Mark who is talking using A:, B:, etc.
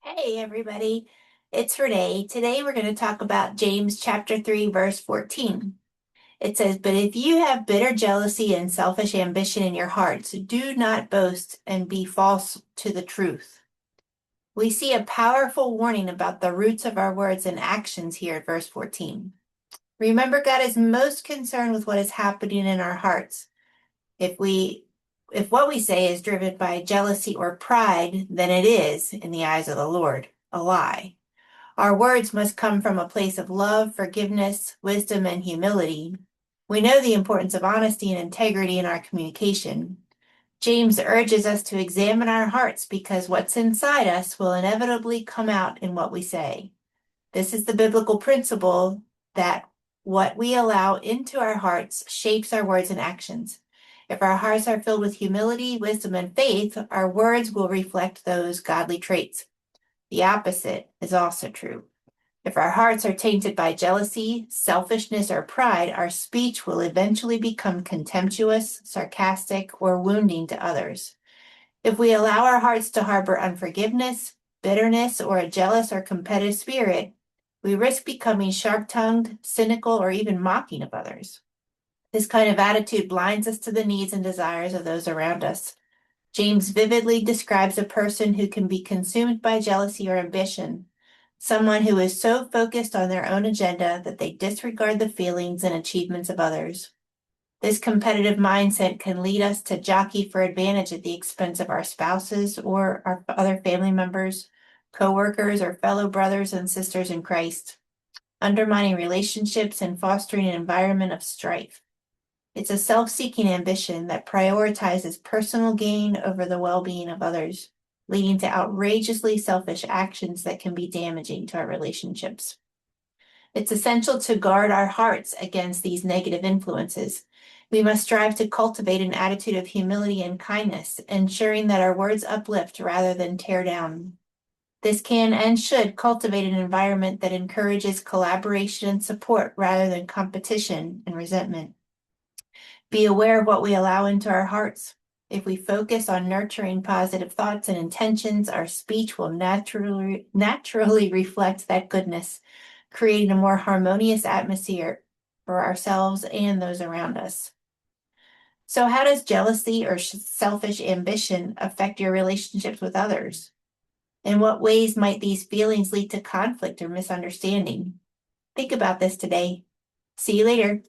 A: Hey everybody, it's Renee. Today we're going to talk about James chapter 3 verse 14. It says, "But if you have bitter jealousy and selfish ambition in your hearts, do not boast and be false to the truth." We see a powerful warning about the roots of our words and actions here at verse 14. Remember, God is most concerned with what is happening in our hearts. If what we say is driven by jealousy or pride, then it is, in the eyes of the Lord, a lie. Our words must come from a place of love, forgiveness, wisdom, and humility. We know the importance of honesty and integrity in our communication. James urges us to examine our hearts because what's inside us will inevitably come out in what we say. This is the biblical principle that what we allow into our hearts shapes our words and actions. If our hearts are filled with humility, wisdom, and faith, our words will reflect those godly traits. The opposite is also true. If our hearts are tainted by jealousy, selfishness, or pride, our speech will eventually become contemptuous, sarcastic, or wounding to others. If we allow our hearts to harbor unforgiveness, bitterness, or a jealous or competitive spirit, we risk becoming sharp-tongued, cynical, or even mocking of others. This kind of attitude blinds us to the needs and desires of those around us. James vividly describes a person who can be consumed by jealousy or ambition, someone who is so focused on their own agenda that they disregard the feelings and achievements of others. This competitive mindset can lead us to jockey for advantage at the expense of our spouses or our other family members, coworkers, or fellow brothers and sisters in Christ, undermining relationships and fostering an environment of strife. It's a self-seeking ambition that prioritizes personal gain over the well-being of others, leading to outrageously selfish actions that can be damaging to our relationships. It's essential to guard our hearts against these negative influences. We must strive to cultivate an attitude of humility and kindness, ensuring that our words uplift rather than tear down. This can and should cultivate an environment that encourages collaboration and support rather than competition and resentment. Be aware of what we allow into our hearts. If we focus on nurturing positive thoughts and intentions, our speech will naturally reflect that goodness, creating a more harmonious atmosphere for ourselves and those around us. So, how does jealousy or selfish ambition affect your relationships with others? In what ways might these feelings lead to conflict or misunderstanding? Think about this today. See you later.